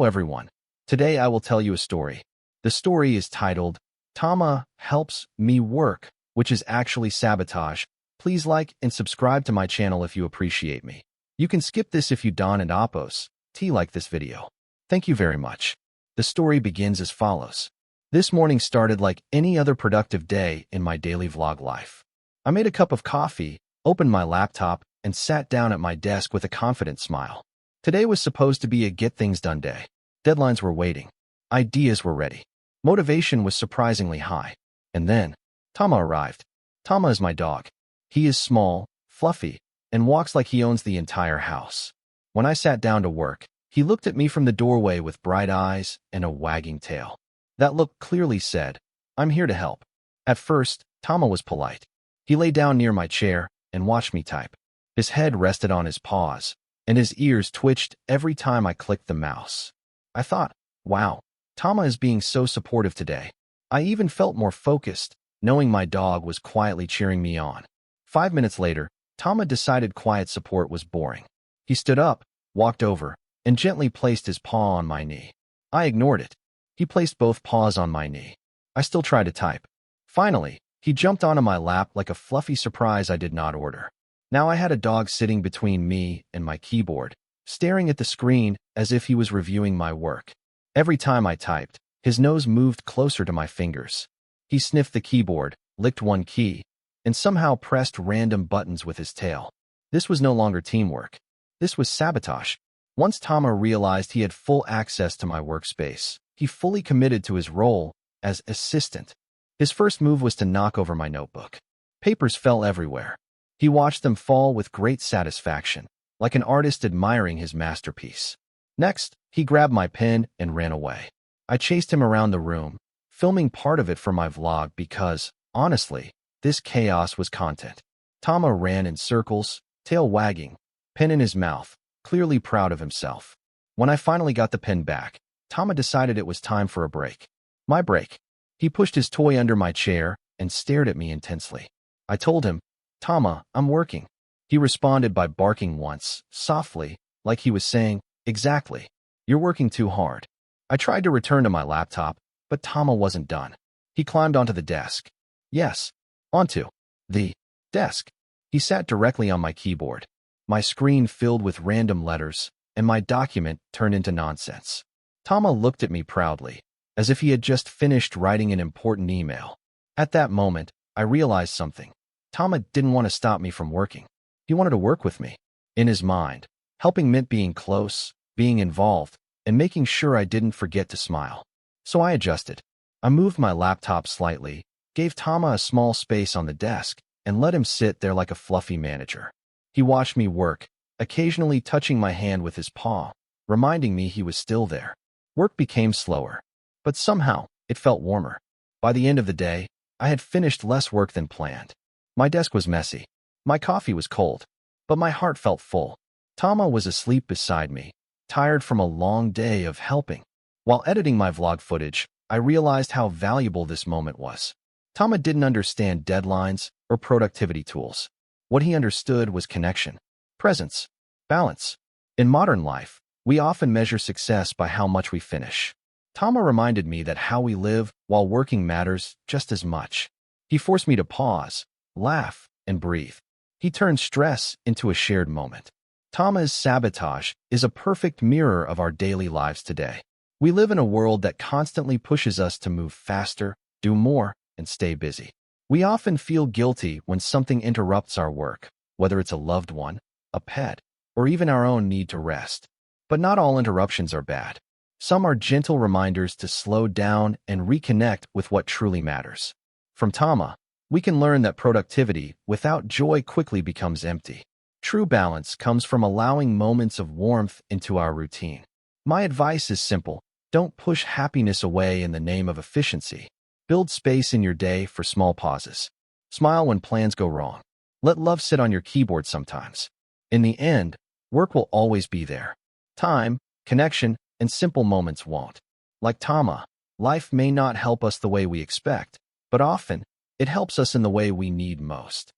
everyone. Today I will tell you a story. The story is titled, Tama Helps Me Work, which is actually Sabotage. Please like and subscribe to my channel if you appreciate me. You can skip this if you don't and oppose. Like this video. Thank you very much. The story begins as follows. This morning started like any other productive day in my daily vlog life. I made a cup of coffee, opened my laptop, and sat down at my desk with a confident smile. Today was supposed to be a get things done day. Deadlines were waiting. Ideas were ready. Motivation was surprisingly high. And then, Tama arrived. Tama is my dog. He is small, fluffy, and walks like he owns the entire house. When I sat down to work, he looked at me from the doorway with bright eyes and a wagging tail. That look clearly said, I'm here to help. At first, Tama was polite. He lay down near my chair and watched me type. His head rested on his paws, and his ears twitched every time I clicked the mouse. I thought, wow, Tama is being so supportive today. I even felt more focused, knowing my dog was quietly cheering me on. 5 minutes later, Tama decided quiet support was boring. He stood up, walked over, and gently placed his paw on my knee. I ignored it. He placed both paws on my knee. I still tried to type. Finally, he jumped onto my lap like a fluffy surprise I did not order. Now I had a dog sitting between me and my keyboard, staring at the screen as if he was reviewing my work. Every time I typed, his nose moved closer to my fingers. He sniffed the keyboard, licked one key, and somehow pressed random buttons with his tail. This was no longer teamwork. This was sabotage. Once Tama realized he had full access to my workspace, he fully committed to his role as assistant. His first move was to knock over my notebook. Papers fell everywhere. He watched them fall with great satisfaction, like an artist admiring his masterpiece. Next, he grabbed my pen and ran away. I chased him around the room, filming part of it for my vlog because, honestly, this chaos was content. Tama ran in circles, tail wagging, pen in his mouth, clearly proud of himself. When I finally got the pen back, Tama decided it was time for a break. My break. He pushed his toy under my chair and stared at me intensely. I told him, Tama, I'm working. He responded by barking once, softly, like he was saying, exactly. You're working too hard. I tried to return to my laptop, but Tama wasn't done. He climbed onto the desk. Yes, onto the desk. He sat directly on my keyboard. My screen filled with random letters, and my document turned into nonsense. Tama looked at me proudly, as if he had just finished writing an important email. At that moment, I realized something. Tama didn't want to stop me from working. He wanted to work with me. In his mind, helping meant being close, being involved, and making sure I didn't forget to smile. So I adjusted. I moved my laptop slightly, gave Tama a small space on the desk, and let him sit there like a fluffy manager. He watched me work, occasionally touching my hand with his paw, reminding me he was still there. Work became slower, but somehow it felt warmer. By the end of the day, I had finished less work than planned. My desk was messy. My coffee was cold, but my heart felt full. Tama was asleep beside me, tired from a long day of helping. While editing my vlog footage, I realized how valuable this moment was. Tama didn't understand deadlines or productivity tools. What he understood was connection, presence, balance. In modern life, we often measure success by how much we finish. Tama reminded me that how we live while working matters just as much. He forced me to pause, laugh, and breathe. He turned stress into a shared moment. Tama's sabotage is a perfect mirror of our daily lives today. We live in a world that constantly pushes us to move faster, do more, and stay busy. We often feel guilty when something interrupts our work, whether it's a loved one, a pet, or even our own need to rest. But not all interruptions are bad. Some are gentle reminders to slow down and reconnect with what truly matters. From Tama, we can learn that productivity without joy quickly becomes empty. True balance comes from allowing moments of warmth into our routine. My advice is simple. Don't push happiness away in the name of efficiency. Build space in your day for small pauses. Smile when plans go wrong. Let love sit on your keyboard sometimes. In the end, work will always be there. Time, connection, and simple moments won't. Like Tama, life may not help us the way we expect, but often, it helps us in the way we need most.